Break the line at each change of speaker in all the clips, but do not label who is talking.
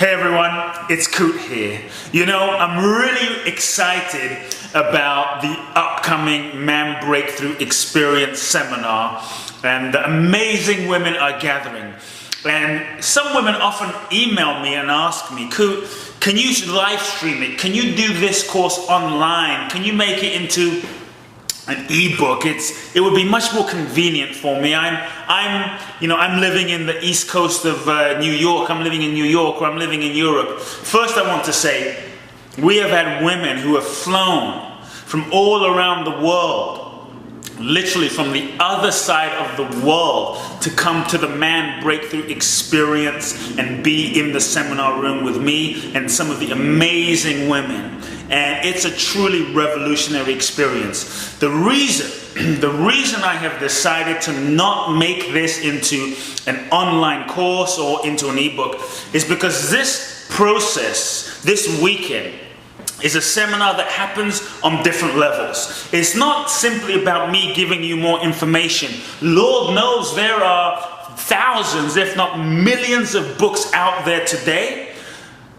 Hey everyone, it's Coot here. You know, I'm really excited about the upcoming Man Breakthrough Experience seminar, and the amazing women are gathering. And some women often email me and ask me, Coot, can you live stream it? Can you do this course online? Can you make it into an ebook? It would be much more convenient for me. I'm living in the east coast of New York. I'm living in New York, or I'm living in Europe. First, I want to say we have had women who have flown from all around the world, literally from the other side of the world, to come to the Man Breakthrough Experience and be in the seminar room with me and some of the amazing women. And it's a truly revolutionary experience. The reason I have decided to not make this into an online course or into an ebook is because this process, this weekend, is a seminar that happens on different levels. It's not simply about me giving you more information. Lord knows there are thousands, if not millions of books out there today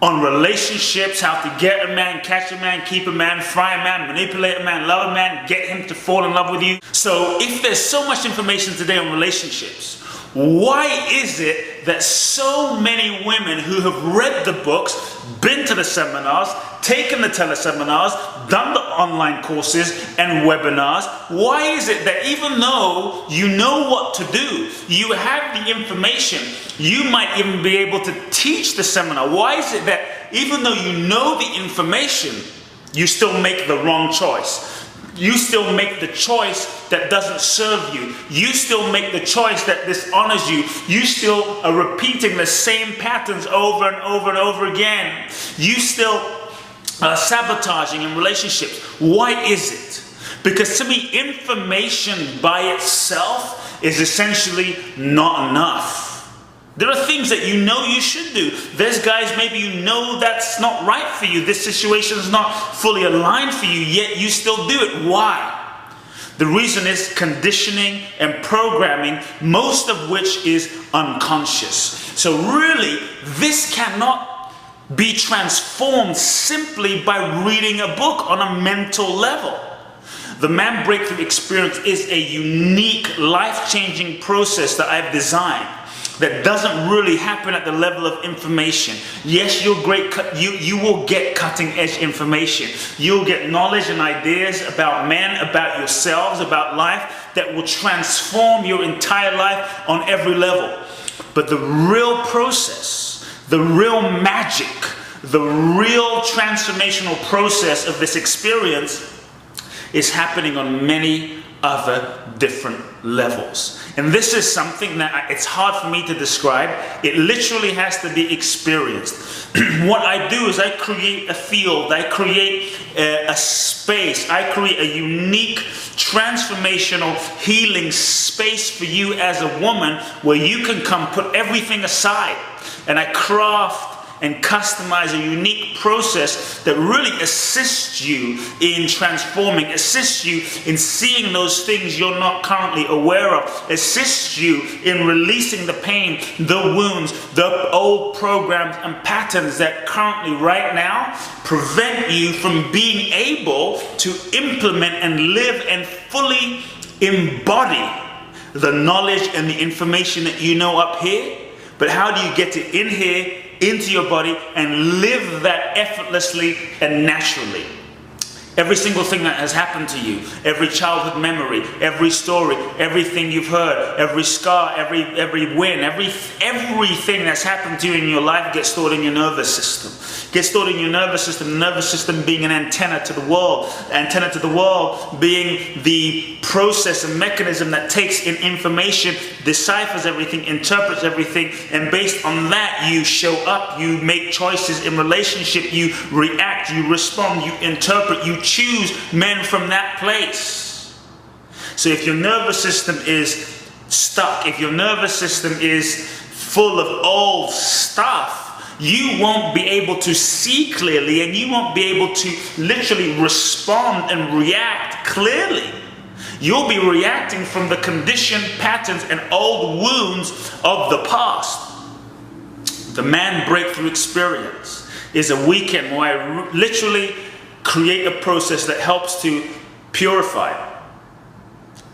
on relationships, how to get a man, catch a man, keep a man, fry a man, manipulate a man, love a man, get him to fall in love with you. So if there's so much information today on relationships, why is it that so many women who have read the books, been to the seminars, taken the teleseminars, done the online courses and webinars, why is it that even though you know what to do, you have the information, you might even be able to teach the seminar? Why is it that even though you know the information, you still make the wrong choice? You still make the choice that doesn't serve you. You still make the choice that dishonors you. You still are repeating the same patterns over and over and over again. You still are sabotaging in relationships. Why is it? Because to me, information by itself is essentially not enough. There are things that you know you should do. There's guys, maybe you know that's not right for you. This situation is not fully aligned for you, yet you still do it. Why? The reason is conditioning and programming, most of which is unconscious. So really, this cannot be transformed simply by reading a book on a mental level. The Man Breakthrough Experience is a unique, life-changing process that I've designed that doesn't really happen at the level of information. Yes, you will get cutting-edge information. You'll get knowledge and ideas about men, about yourselves, about life that will transform your entire life on every level. But the real process, the real magic, the real transformational process of this experience is happening on many other different levels. And this is something that it's hard for me to describe. It literally has to be experienced. What I do is I create a field, I create a space, I create a unique, transformational, healing space for you as a woman where you can come put everything aside, and I craft and customize a unique process that really assists you in transforming, assists you in seeing those things you're not currently aware of, assists you in releasing the pain, the wounds, the old programs and patterns that currently right now prevent you from being able to implement and live and fully embody the knowledge and the information that you know up here. But how do you get it in here, into your body, and live that effortlessly and naturally? Every single thing that has happened to you, every childhood memory, every story, everything you've heard, every scar, every win, everything that's happened to you in your life gets stored in your nervous system. Gets stored in your nervous system being an antenna to the world, being the process and mechanism that takes in information, deciphers everything, interprets everything, and based on that you show up, you make choices in relationship, you react, you respond, you interpret, you choose men from that place. So if your nervous system is stuck, if your nervous system is full of old stuff, you won't be able to see clearly, and you won't be able to literally respond and react clearly. You'll be reacting from the conditioned patterns and old wounds of the past. The Man Breakthrough Experience is a weekend where I literally create a process that helps to purify,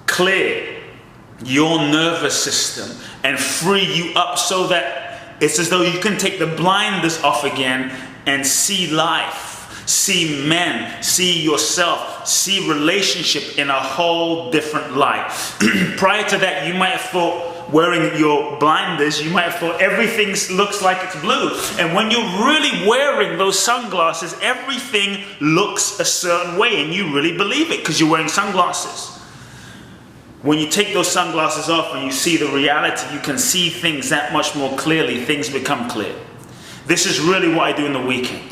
clear your nervous system and free you up so that it's as though you can take the blinders off again and see life, see men, see yourself, see relationship in a whole different light. Prior to that, you might have thought, wearing your blinders, you might have thought everything looks like it's blue. And when you're really wearing those sunglasses, everything looks a certain way, and you really believe it because you're wearing sunglasses. When you take those sunglasses off and you see the reality, you can see things that much more clearly. Things become clear. This is really what I do in the weekend.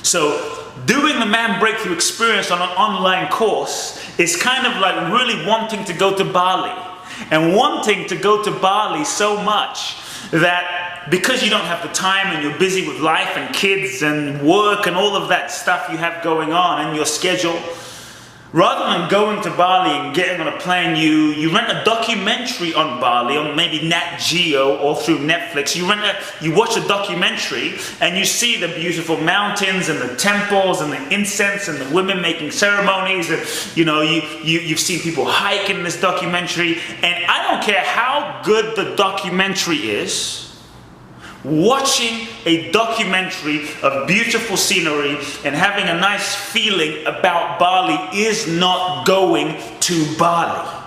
So doing the Man Breakthrough Experience on an online course is kind of like really wanting to go to Bali. And wanting to go to Bali so much that because you don't have the time and you're busy with life and kids and work and all of that stuff you have going on in your schedule, rather than going to Bali and getting on a plane, you rent a documentary on Bali, on maybe Nat Geo or through Netflix. You watch a documentary and you see the beautiful mountains and the temples and the incense and the women making ceremonies, and you've seen people hike in this documentary. And I don't care how good the documentary is, watching a documentary of beautiful scenery and having a nice feeling about Bali is not going to Bali.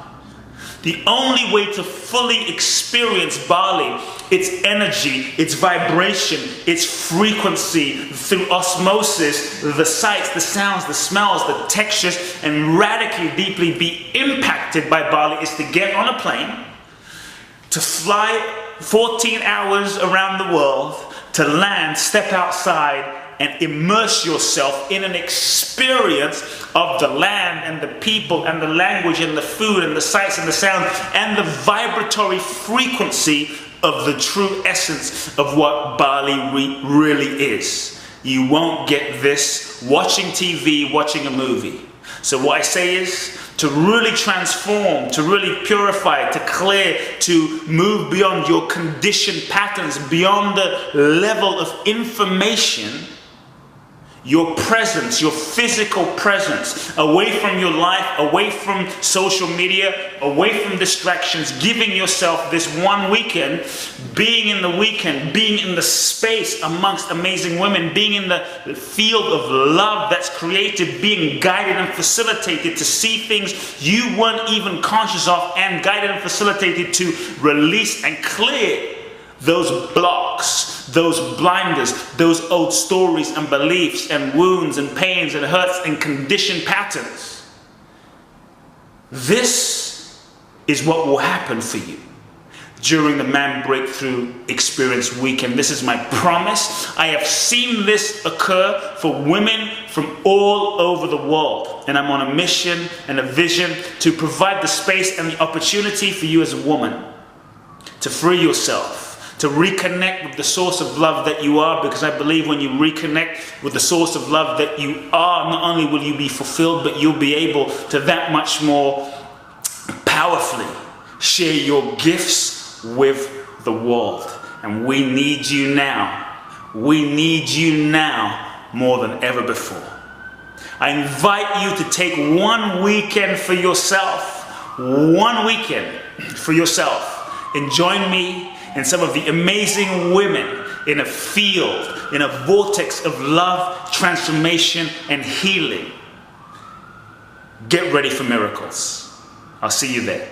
The only way to fully experience Bali, its energy, its vibration, its frequency, through osmosis, the sights, the sounds, the smells, the textures, and radically, deeply be impacted by Bali, is to get on a plane, to fly 14 hours around the world, to land, step outside, and immerse yourself in an experience of the land and the people and the language and the food and the sights and the sounds and the vibratory frequency of the true essence of what Bali really is. You won't get this watching TV, watching a movie. So what I say is, to really transform, to really purify, to clear, to move beyond your conditioned patterns, beyond the level of information, your presence, your physical presence, away from your life, away from social media, away from distractions, giving yourself this one weekend, being in the weekend, being in the space amongst amazing women, being in the field of love that's created, being guided and facilitated to see things you weren't even conscious of, and guided and facilitated to release and clear those blocks, those blinders, those old stories and beliefs and wounds and pains and hurts and conditioned patterns. This is what will happen for you during the Man Breakthrough Experience weekend. This is my promise. I have seen this occur for women from all over the world, and I'm on a mission and a vision to provide the space and the opportunity for you as a woman to free yourself, to reconnect with the source of love that you are, because I believe when you reconnect with the source of love that you are, not only will you be fulfilled, but you'll be able to that much more powerfully share your gifts with the world. And we need you now. We need you now more than ever before. I invite you to take one weekend for yourself. One weekend for yourself. And join me and some of the amazing women in a field, in a vortex of love, transformation, and healing. Get ready for miracles. I'll see you there.